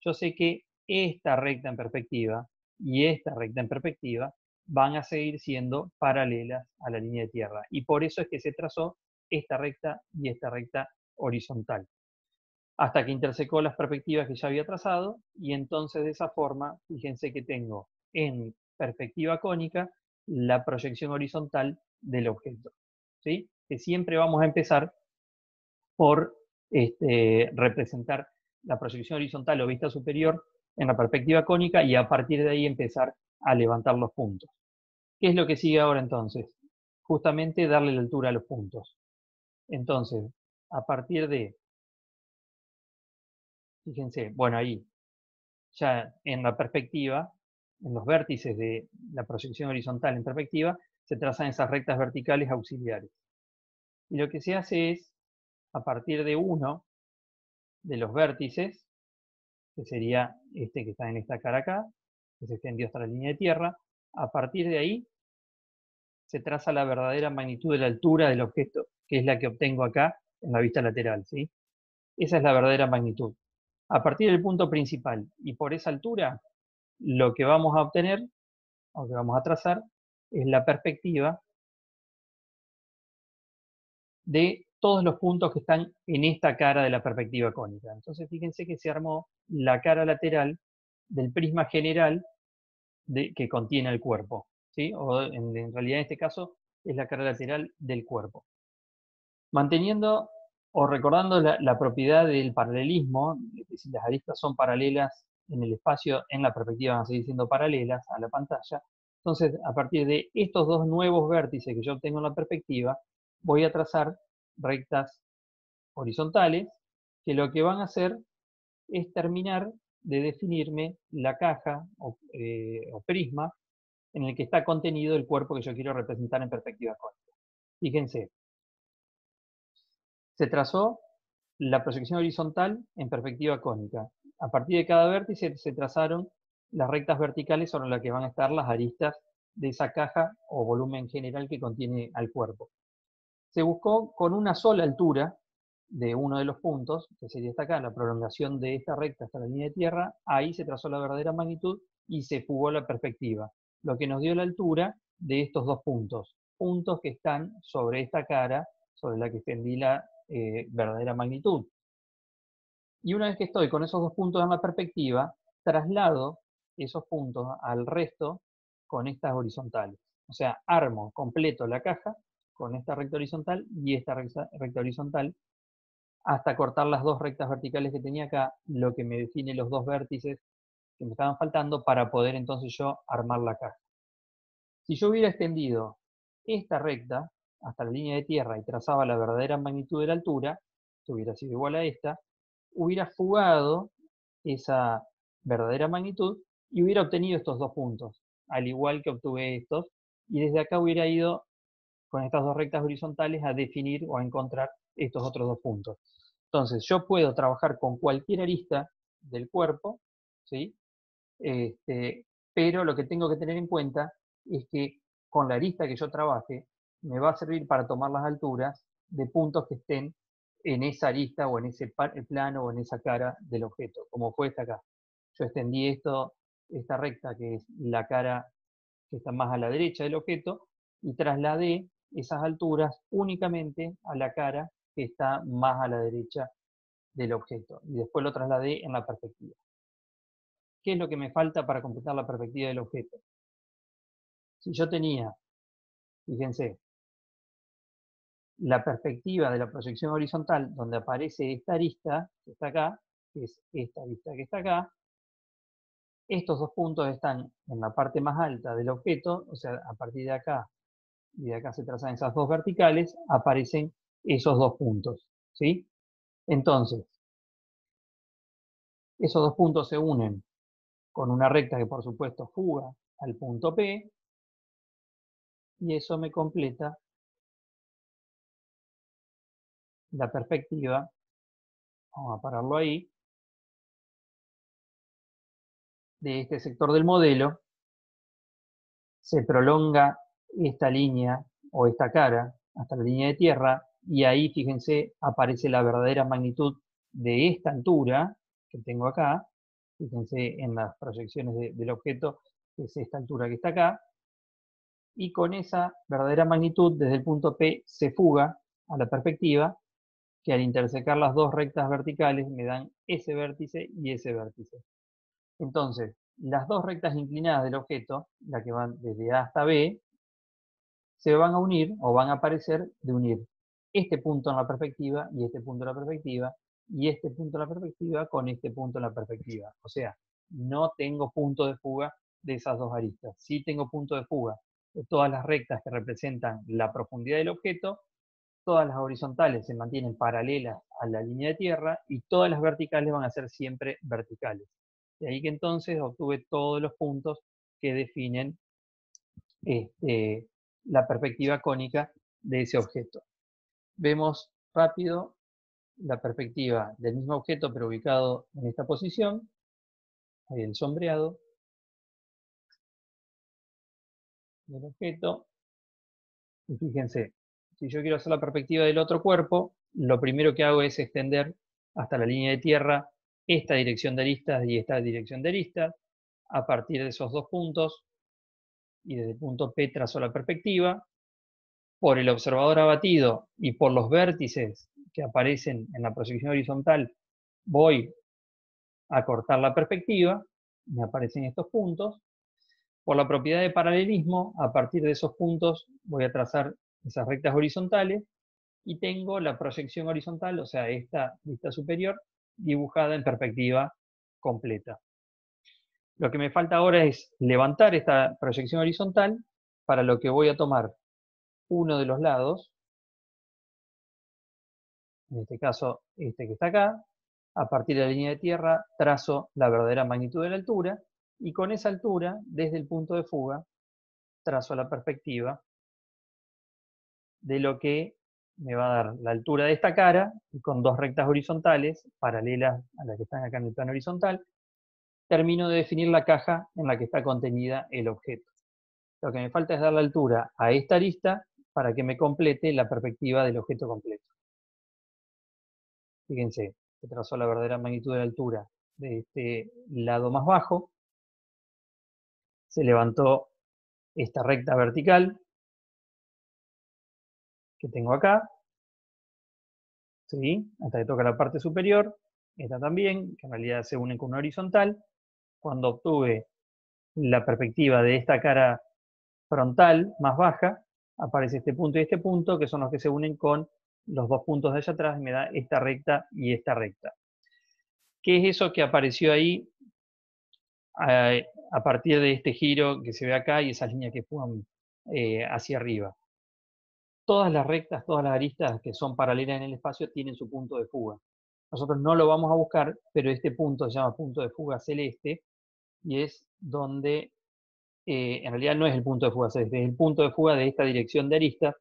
yo sé que esta recta en perspectiva y esta recta en perspectiva van a seguir siendo paralelas a la línea de tierra. Y por eso es que se trazó esta recta y esta recta horizontal. Hasta que intersecó las perspectivas que ya había trazado, y entonces de esa forma, fíjense que tengo en perspectiva cónica la proyección horizontal del objeto, ¿sí? Que siempre vamos a empezar por representar la proyección horizontal o vista superior en la perspectiva cónica y a partir de ahí empezar a levantar los puntos. ¿Qué es lo que sigue ahora entonces? Justamente darle la altura a los puntos. Entonces, a partir de, fíjense, bueno, ahí, ya en la perspectiva, en los vértices de la proyección horizontal en perspectiva, se trazan esas rectas verticales auxiliares. Y lo que se hace es, a partir de uno de los vértices, que sería este que está en esta cara acá, que se extendió hasta la línea de tierra, a partir de ahí se traza la verdadera magnitud de la altura del objeto, que es la que obtengo acá en la vista lateral, ¿sí? Esa es la verdadera magnitud. A partir del punto principal y por esa altura, lo que vamos a obtener, o que vamos a trazar, es la perspectiva de todos los puntos que están en esta cara de la perspectiva cónica. Entonces, fíjense que se armó la cara lateral del prisma general que contiene el cuerpo, ¿sí? O en realidad en este caso es la cara lateral del cuerpo. Manteniendo o recordando la propiedad del paralelismo, es decir, las aristas son paralelas en el espacio, en la perspectiva van a seguir siendo paralelas a la pantalla. Entonces, a partir de estos dos nuevos vértices que yo obtengo en la perspectiva, voy a trazar rectas horizontales que lo que van a hacer es terminar de definirme la caja o prisma en el que está contenido el cuerpo que yo quiero representar en perspectiva cónica. Fíjense, se trazó la proyección horizontal en perspectiva cónica. A partir de cada vértice se trazaron las rectas verticales sobre las que van a estar las aristas de esa caja o volumen general que contiene al cuerpo. Se buscó con una sola altura de uno de los puntos, que sería esta acá, la prolongación de esta recta hasta la línea de tierra, ahí se trazó la verdadera magnitud y se fugó la perspectiva, lo que nos dio la altura de estos dos puntos, puntos que están sobre esta cara, sobre la que extendí la verdadera magnitud. Y una vez que estoy con esos dos puntos en la perspectiva, traslado esos puntos al resto con estas horizontales. O sea, armo completo la caja con esta recta horizontal y esta recta horizontal hasta cortar las dos rectas verticales que tenía acá, lo que me define los dos vértices que me estaban faltando para poder entonces yo armar la caja. Si yo hubiera extendido esta recta hasta la línea de tierra y trazaba la verdadera magnitud de la altura, que hubiera sido igual a esta, hubiera fugado esa verdadera magnitud y hubiera obtenido estos dos puntos, al igual que obtuve estos, y desde acá hubiera ido con estas dos rectas horizontales a definir o a encontrar estos otros dos puntos. Entonces, yo puedo trabajar con cualquier arista del cuerpo, ¿sí? Pero lo que tengo que tener en cuenta es que con la arista que yo trabaje, me va a servir para tomar las alturas de puntos que estén en esa arista o en ese plano o en esa cara del objeto, como fue esta acá. Yo extendí esta recta que es la cara que está más a la derecha del objeto y trasladé esas alturas únicamente a la cara que está más a la derecha del objeto y después lo trasladé en la perspectiva. ¿Qué es lo que me falta para completar la perspectiva del objeto? Si yo tenía, fíjense, la perspectiva de la proyección horizontal donde aparece esta arista que está acá, que es esta arista que está acá, estos dos puntos están en la parte más alta del objeto, o sea, a partir de acá y de acá se trazan esas dos verticales, aparecen esos dos puntos, ¿sí? Entonces, esos dos puntos se unen con una recta que por supuesto fuga al punto P, y eso me completa la perspectiva, vamos a pararlo ahí, de este sector del modelo. Se prolonga esta línea o esta cara hasta la línea de tierra, y ahí, fíjense, aparece la verdadera magnitud de esta altura que tengo acá. Fíjense en las proyecciones del objeto, que es esta altura que está acá, y con esa verdadera magnitud desde el punto P se fuga a la perspectiva, que al intersecar las dos rectas verticales me dan ese vértice y ese vértice. Entonces, las dos rectas inclinadas del objeto, las que van desde A hasta B, se van a unir o van a aparecer de unir este punto en la perspectiva y este punto en la perspectiva y este punto en la perspectiva con este punto en la perspectiva. O sea, no tengo punto de fuga de esas dos aristas. Sí tengo punto de fuga de todas las rectas que representan la profundidad del objeto. Todas las horizontales se mantienen paralelas a la línea de tierra y todas las verticales van a ser siempre verticales. De ahí que entonces obtuve todos los puntos que definen la perspectiva cónica de ese objeto. Vemos rápido la perspectiva del mismo objeto pero ubicado en esta posición, ahí el sombreado del objeto. Y fíjense, si yo quiero hacer la perspectiva del otro cuerpo, lo primero que hago es extender hasta la línea de tierra esta dirección de aristas y esta dirección de aristas. A partir de esos dos puntos y desde el punto P trazo la perspectiva. Por el observador abatido y por los vértices que aparecen en la proyección horizontal, voy a cortar la perspectiva, me aparecen estos puntos. Por la propiedad de paralelismo, a partir de esos puntos voy a trazar esas rectas horizontales y tengo la proyección horizontal, o sea, esta vista superior, dibujada en perspectiva completa. Lo que me falta ahora es levantar esta proyección horizontal, para lo que voy a tomar uno de los lados en este caso este que está acá, a partir de la línea de tierra trazo la verdadera magnitud de la altura, y con esa altura, desde el punto de fuga, trazo la perspectiva de lo que me va a dar la altura de esta cara, y con dos rectas horizontales, paralelas a las que están acá en el plano horizontal, termino de definir la caja en la que está contenida el objeto. Lo que me falta es dar la altura a esta arista para que me complete la perspectiva del objeto completo. Fíjense, se trazó la verdadera magnitud de la altura de este lado más bajo, se levantó esta recta vertical que tengo acá, ¿sí? Hasta que toca la parte superior, esta también, que en realidad se une con una horizontal. Cuando obtuve la perspectiva de esta cara frontal más baja, aparece este punto y este punto, que son los que se unen con los dos puntos de allá atrás, y me da esta recta y esta recta. ¿Qué es eso que apareció ahí a partir de este giro que se ve acá y esas líneas que fueron hacia arriba? Todas las rectas, todas las aristas que son paralelas en el espacio tienen su punto de fuga. Nosotros no lo vamos a buscar, pero este punto se llama punto de fuga celeste, y es donde, en realidad no es el punto de fuga celeste, es el punto de fuga de esta dirección de aristas,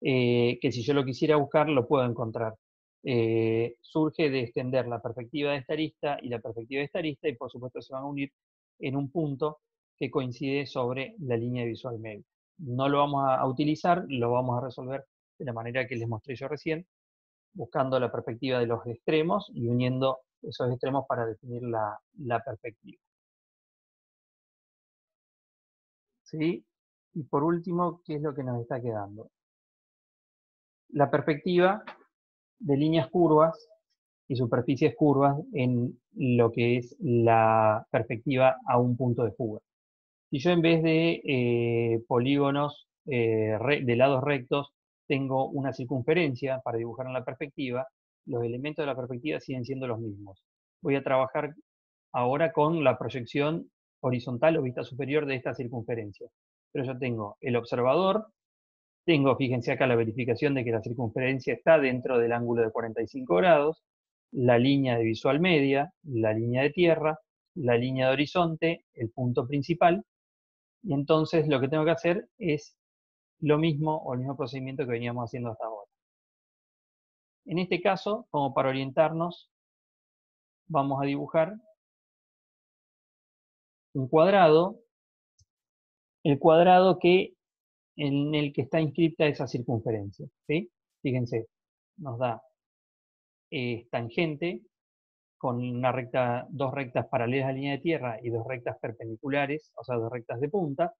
que si yo lo quisiera buscar lo puedo encontrar. Surge de extender la perspectiva de esta arista y la perspectiva de esta arista, y por supuesto se van a unir en un punto que coincide sobre la línea visual media. No lo vamos a utilizar, lo vamos a resolver de la manera que les mostré yo recién, buscando la perspectiva de los extremos y uniendo esos extremos para definir la perspectiva. ¿Sí? Y por último, ¿qué es lo que nos está quedando? La perspectiva de líneas curvas y superficies curvas en lo que es la perspectiva a un punto de fuga. Si yo en vez de polígonos de lados rectos tengo una circunferencia para dibujar en la perspectiva, los elementos de la perspectiva siguen siendo los mismos. Voy a trabajar ahora con la proyección horizontal o vista superior de esta circunferencia. Pero yo tengo el observador, tengo, fíjense acá, la verificación de que la circunferencia está dentro del ángulo de 45 grados, la línea de visual media, la línea de tierra, la línea de horizonte, el punto principal, y entonces lo que tengo que hacer es lo mismo o el mismo procedimiento que veníamos haciendo hasta ahora. En este caso, como para orientarnos, vamos a dibujar un cuadrado, el cuadrado en el que está inscripta esa circunferencia, ¿sí? Fíjense, nos da tangente con una recta, dos rectas paralelas a la línea de tierra y dos rectas perpendiculares, o sea, dos rectas de punta.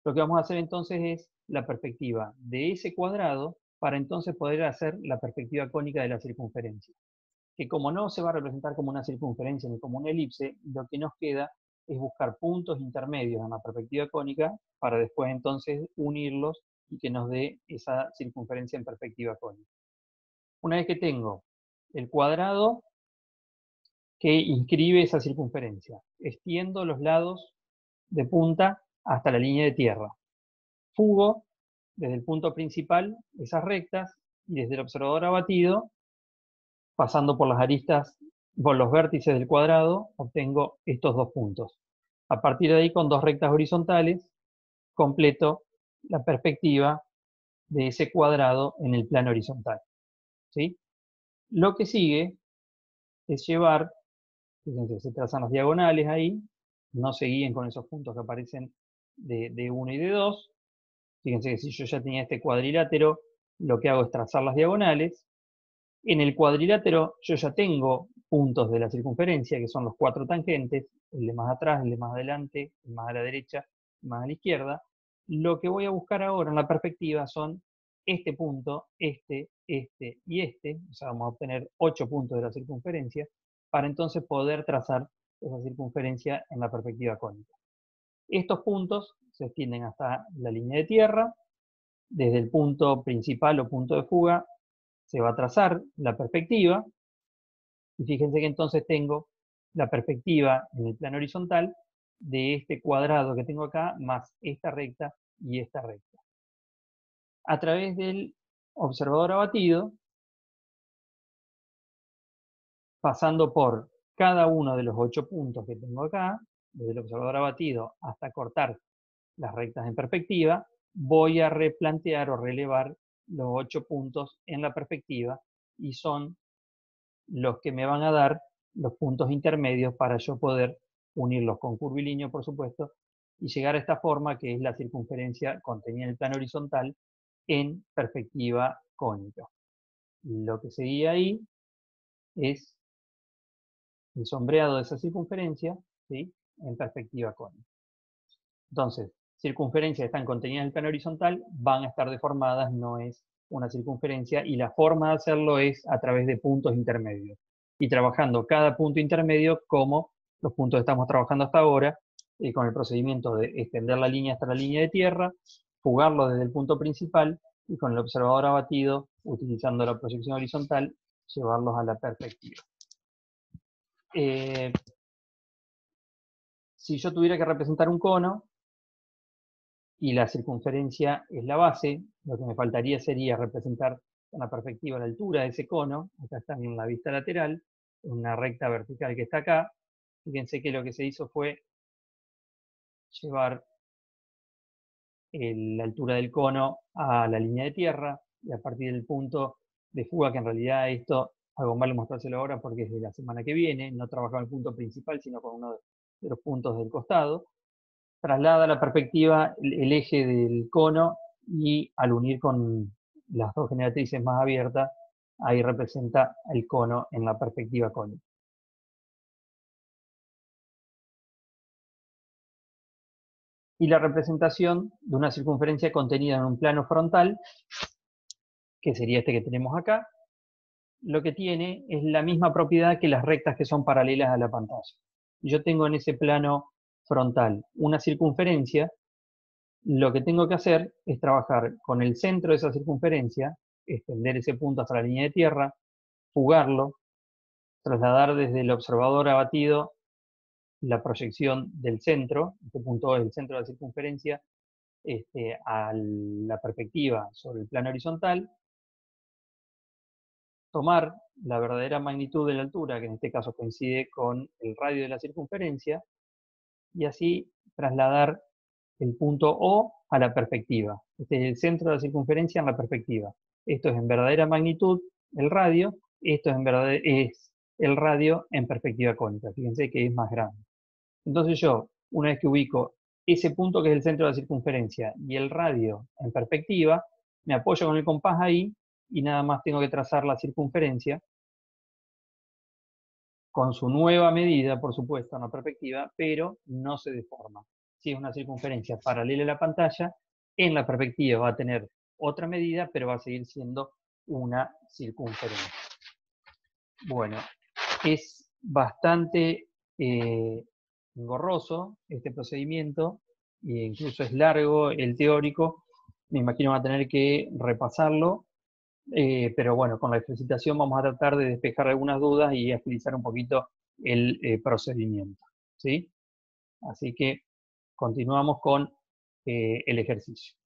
Lo que vamos a hacer entonces es la perspectiva de ese cuadrado para entonces poder hacer la perspectiva cónica de la circunferencia. Que como no se va a representar como una circunferencia ni como una elipse, lo que nos queda es buscar puntos intermedios en la perspectiva cónica para después entonces unirlos y que nos dé esa circunferencia en perspectiva cónica. Una vez que tengo el cuadrado que inscribe esa circunferencia, extiendo los lados de punta hasta la línea de tierra. Fugo desde el punto principal esas rectas y desde el observador abatido, pasando por las aristas, por los vértices del cuadrado, obtengo estos dos puntos. A partir de ahí, con dos rectas horizontales, completo la perspectiva de ese cuadrado en el plano horizontal. ¿Sí? Lo que sigue es llevar, fíjense, se trazan las diagonales ahí, no se guíen con esos puntos que aparecen de 1 y de 2. Fíjense que si yo ya tenía este cuadrilátero, lo que hago es trazar las diagonales. En el cuadrilátero yo ya tengo puntos de la circunferencia, que son los 4 tangentes, el de más atrás, el de más adelante, el más a la derecha, el más a la izquierda. Lo que voy a buscar ahora en la perspectiva son este punto, este y este, o sea, vamos a obtener 8 puntos de la circunferencia, para entonces poder trazar esa circunferencia en la perspectiva cónica. Estos puntos se extienden hasta la línea de tierra. Desde el punto principal o punto de fuga se va a trazar la perspectiva, y fíjense que entonces tengo la perspectiva en el plano horizontal de este cuadrado que tengo acá, más esta recta y esta recta. A través del observador abatido, pasando por cada uno de los 8 puntos que tengo acá, desde el observador abatido hasta cortar las rectas en perspectiva, voy a replantear o relevar los 8 puntos en la perspectiva y son los que me van a dar los puntos intermedios para yo poder unirlos con curvilíneo, por supuesto, y llegar a esta forma que es la circunferencia contenida en el plano horizontal en perspectiva cónica. Lo que seguía ahí es el sombreado de esa circunferencia, ¿sí?, en perspectiva cónica. Entonces, circunferencias que están contenidas en el plano horizontal van a estar deformadas, no es una circunferencia, y la forma de hacerlo es a través de puntos intermedios. Y trabajando cada punto intermedio como los puntos que estamos trabajando hasta ahora, con el procedimiento de extender la línea hasta la línea de tierra, fugarlo desde el punto principal, y con el observador abatido, utilizando la proyección horizontal, llevarlos a la perspectiva. Si yo tuviera que representar un cono, y la circunferencia es la base, lo que me faltaría sería representar con la perspectiva la altura de ese cono. Acá está en la vista lateral, una recta vertical que está acá. Fíjense que lo que se hizo fue llevar la altura del cono a la línea de tierra, y a partir del punto de fuga, que en realidad esto hago mal mostrárselo ahora porque es de la semana que viene, no trabajaba el punto principal, sino con uno de los puntos del costado, traslada la perspectiva el eje del cono, y al unir con las dos generatrices más abiertas, ahí representa el cono en la perspectiva cónica. Y la representación de una circunferencia contenida en un plano frontal, que sería este que tenemos acá, lo que tiene es la misma propiedad que las rectas que son paralelas a la pantalla. Yo tengo en ese plano frontal una circunferencia. Lo que tengo que hacer es trabajar con el centro de esa circunferencia, extender ese punto hasta la línea de tierra, fugarlo, trasladar desde el observador abatido la proyección del centro, este punto es el centro de la circunferencia, a la perspectiva sobre el plano horizontal, tomar la verdadera magnitud de la altura, que en este caso coincide con el radio de la circunferencia, y así trasladar el punto O a la perspectiva. Este es el centro de la circunferencia en la perspectiva. Esto es en verdadera magnitud el radio, esto es el radio en perspectiva cónica. Fíjense que es más grande. Entonces yo, una vez que ubico ese punto que es el centro de la circunferencia y el radio en perspectiva, me apoyo con el compás ahí y nada más tengo que trazar la circunferencia con su nueva medida, por supuesto, en la perspectiva, pero no se deforma. Si es una circunferencia paralela a la pantalla, en la perspectiva va a tener otra medida, pero va a seguir siendo una circunferencia. Bueno, es bastante engorroso este procedimiento, e incluso es largo el teórico. Me imagino van a tener que repasarlo. Pero bueno, con la ejercitación vamos a tratar de despejar algunas dudas y agilizar un poquito el procedimiento, ¿sí? Así que continuamos con el ejercicio.